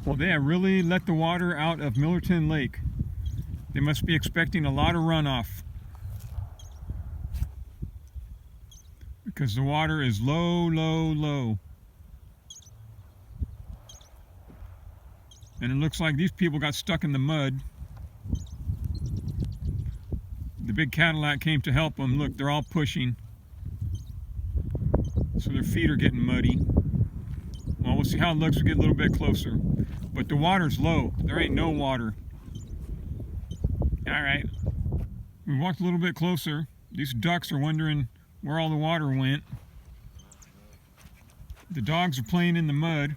Well, they have really let the water out of Millerton Lake. They must be expecting a lot of runoff, because the water is low, low, low. And it looks like these people got stuck in the mud. The big Cadillac came to help them. Look, they're all pushing. So their feet are getting muddy. Well, we'll see how it looks. We'll get a little bit closer. But the water's low. There ain't no water. All right. We walked a little bit closer. These ducks are wondering where all the water went. The dogs are playing in the mud.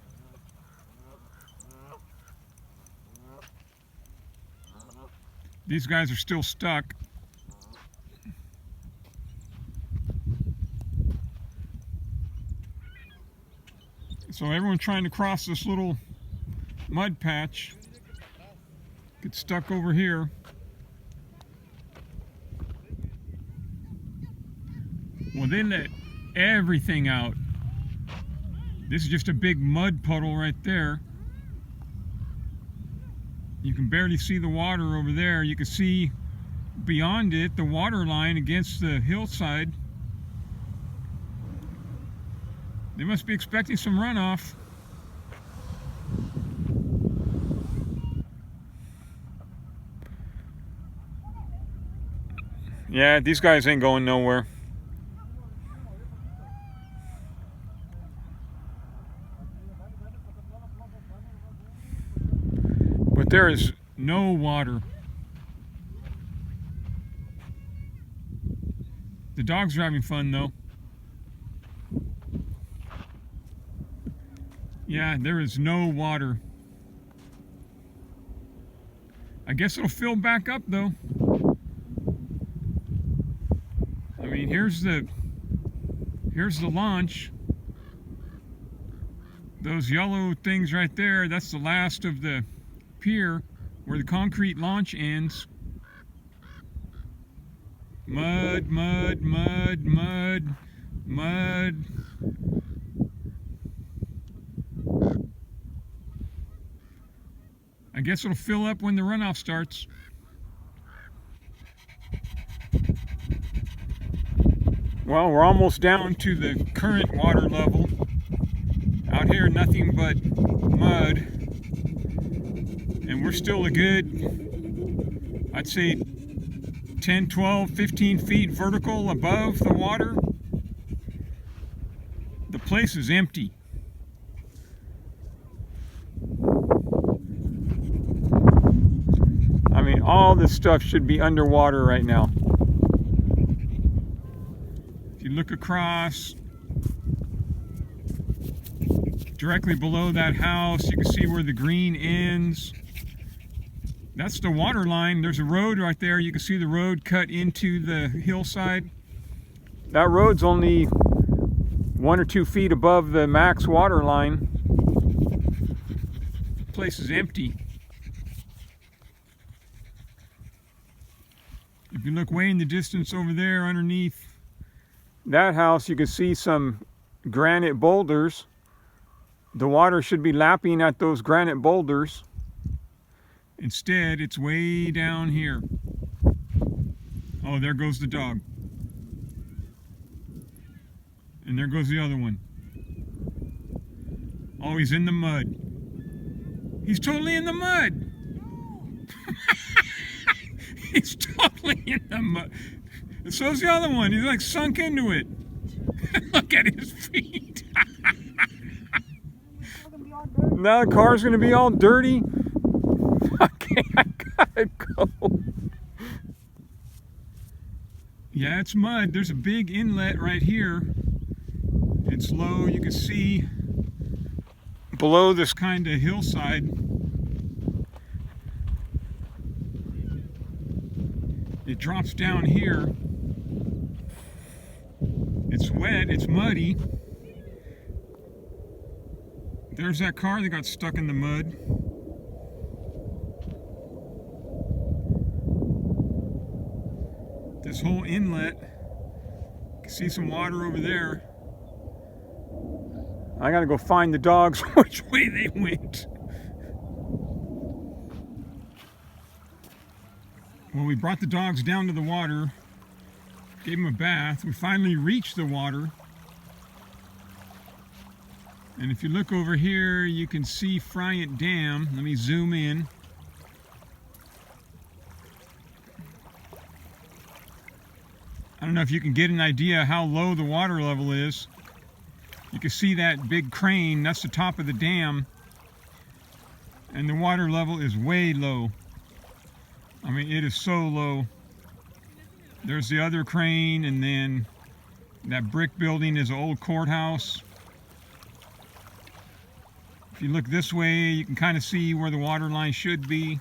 These guys are still stuck. So everyone's trying to cross this little mud patch. Get stuck over here. Well, they let everything out. This is just a big mud puddle right there. You can barely see the water over there. You can see beyond it the water line against the hillside. They must be expecting some runoff. Yeah, these guys ain't going nowhere. But there is no water. The dogs are having fun though. Yeah, there is no water. I guess it'll fill back up though. I mean, here's the launch. Those yellow things right there, that's the last of the pier where the concrete launch ends. Mud, mud, mud, mud, mud. I guess it'll fill up when the runoff starts. Well, we're almost down to the current water level. Out here, nothing but mud. And we're still a good, I'd say 10, 12, 15 feet vertical above the water. The place is empty. I mean, all this stuff should be underwater right now. If you look across, directly below that house, you can see where the green ends. That's the water line. There's a road right there. You can see the road cut into the hillside. That road's only 1 or 2 feet above the max water line. The place is empty. If you look way in the distance over there underneath that house, you can see some granite boulders. The water should be lapping at those granite boulders. Instead, it's way down here. Oh, there goes the dog. And there goes the other one. Oh, he's in the mud. He's totally in the mud. He's totally in the mud. And so's the other one. He's like sunk into it. Look at his feet. Now the car's going to be all dirty. Okay, I gotta go. Yeah, it's mud. There's a big inlet right here. It's low. You can see below this kind of hillside. It drops down here. It's wet. It's muddy. There's that car that got stuck in the mud. This whole inlet, you can see some water over there. I gotta go find the dogs which way they went. Well, we brought the dogs down to the water, gave them a bath. We finally reached the water. And if you look over here, you can see Friant Dam. Let me zoom in. I don't know if you can get an idea how low the water level is. You can see that big crane, that's the top of the dam. And the water level is way low. I mean, it is so low. There's the other crane, and then that brick building is an old courthouse. If you look this way, you can kind of see where the water line should be.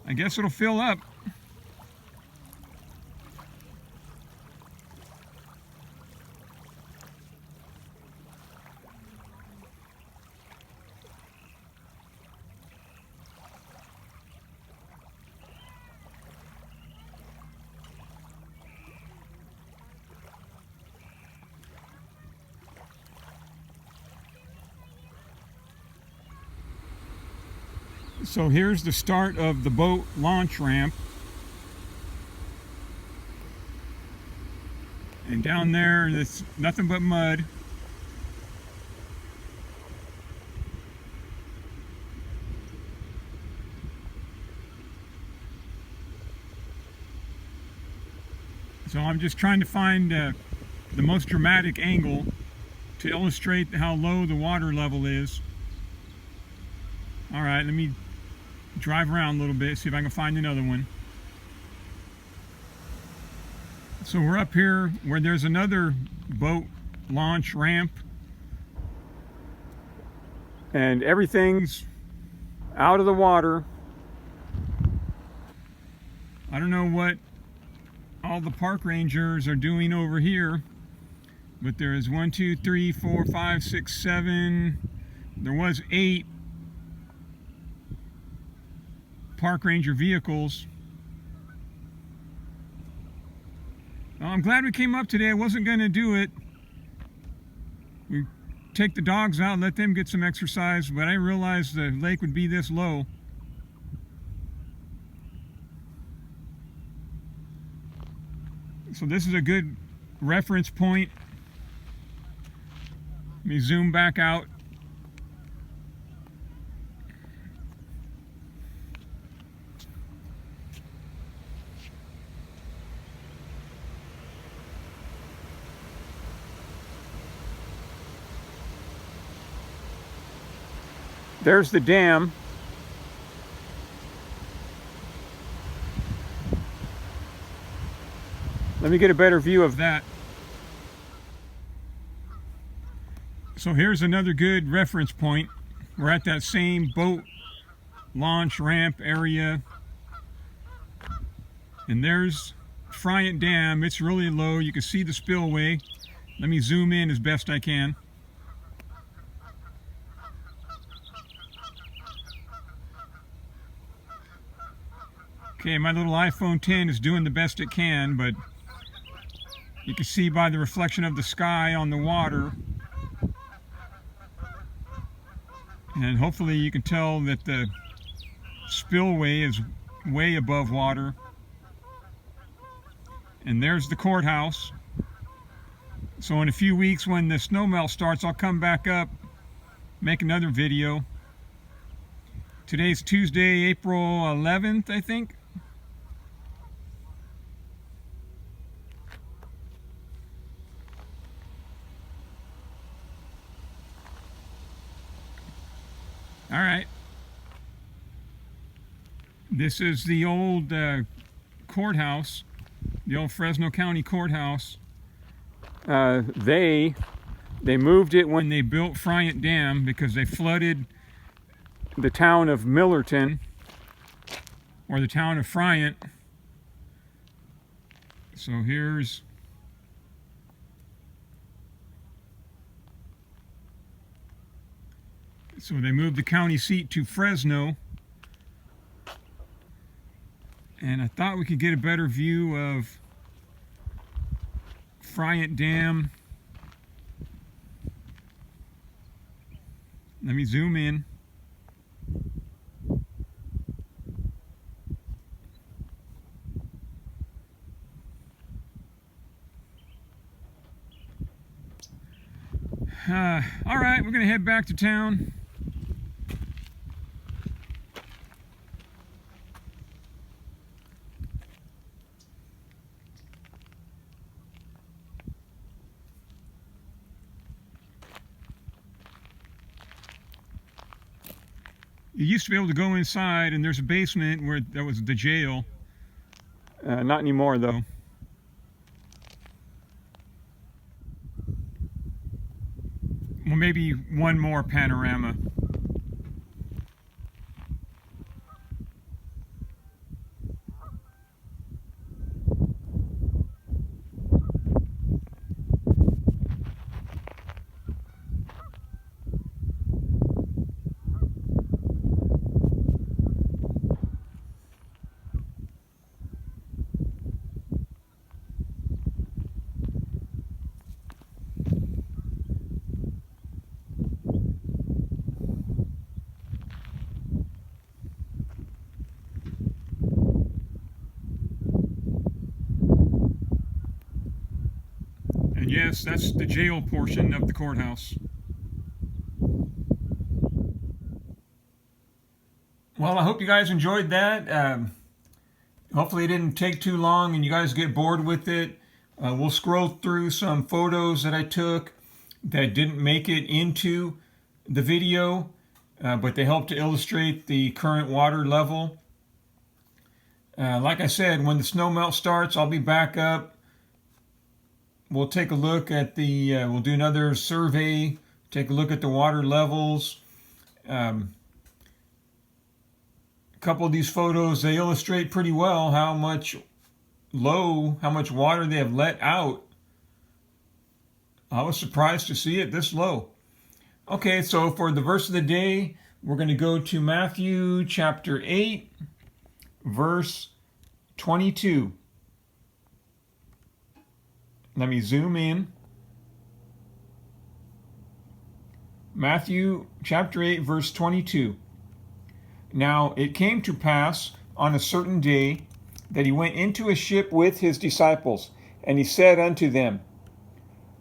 I guess it'll fill up. So here's the start of the boat launch ramp. And down there, it's nothing but mud. So I'm just trying to find the most dramatic angle to illustrate how low the water level is. All right, let me drive around a little bit, see if I can find another one. So we're up here where there's another boat launch ramp, and everything's out of the water. I don't know what all the park rangers are doing over here, but there is 1, 2, 3, 4, 5, 6, 7. There was 8 park ranger vehicles. Well, I'm glad we came up today. I wasn't going to do it. We take the dogs out and let them get some exercise, but I realized the lake would be this low. So this is a good reference point. Let me zoom back out. There's the dam. Let me get a better view of that. So here's another good reference point. We're at that same boat launch ramp area. And there's Friant Dam. It's really low. You can see the spillway. Let me zoom in as best I can. Okay, my little iPhone 10 is doing the best it can, but you can see by the reflection of the sky on the water, and hopefully you can tell that the spillway is way above water. And there's the courthouse. So in a few weeks when the snowmelt starts, I'll come back up, make another video. Today's Tuesday, April 11th, I think. All right. This is the old courthouse, the old Fresno County courthouse. They moved it when they built Friant Dam because they flooded the town of Millerton, or the town of Friant. So here's so they moved the county seat to Fresno, and I thought we could get a better view of Friant Dam. Let me zoom in. All right, we're going to head back to town. You used to be able to go inside, and there's a basement where that was the jail. Not anymore, though. Well, maybe one more panorama. And yes, that's the jail portion of the courthouse. Well, I hope you guys enjoyed that. Hopefully it didn't take too long and you guys get bored with it. We'll scroll through some photos that I took that didn't make it into the video, but they help to illustrate the current water level. Like I said, when the snow melt starts, I'll be back up. We'll take a look at we'll do another survey, take a look at the water levels. A couple of these photos, they illustrate pretty well how much water they have let out. I was surprised to see it this low. Okay, so for the verse of the day, we're going to go to Matthew chapter 8, verse 22. Let me zoom in. Matthew chapter 8, verse 22. Now it came to pass on a certain day that he went into a ship with his disciples, and he said unto them,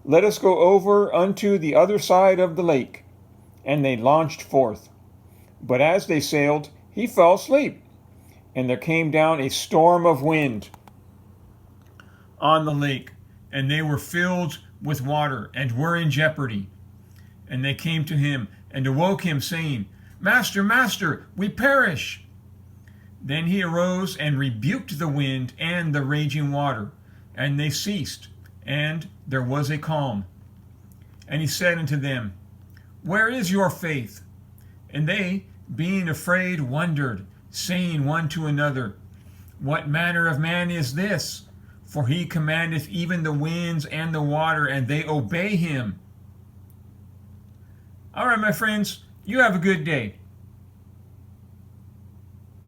Let us go over unto the other side of the lake. And they launched forth. But as they sailed, he fell asleep, and there came down a storm of wind on the lake, and they were filled with water, and were in jeopardy. And they came to him, and awoke him, saying, Master, Master, we perish. Then he arose, and rebuked the wind and the raging water, and they ceased, and there was a calm. And he said unto them, Where is your faith? And they, being afraid, wondered, saying one to another, What manner of man is this? For he commandeth even the winds and the water, and they obey him. All right, my friends, you have a good day.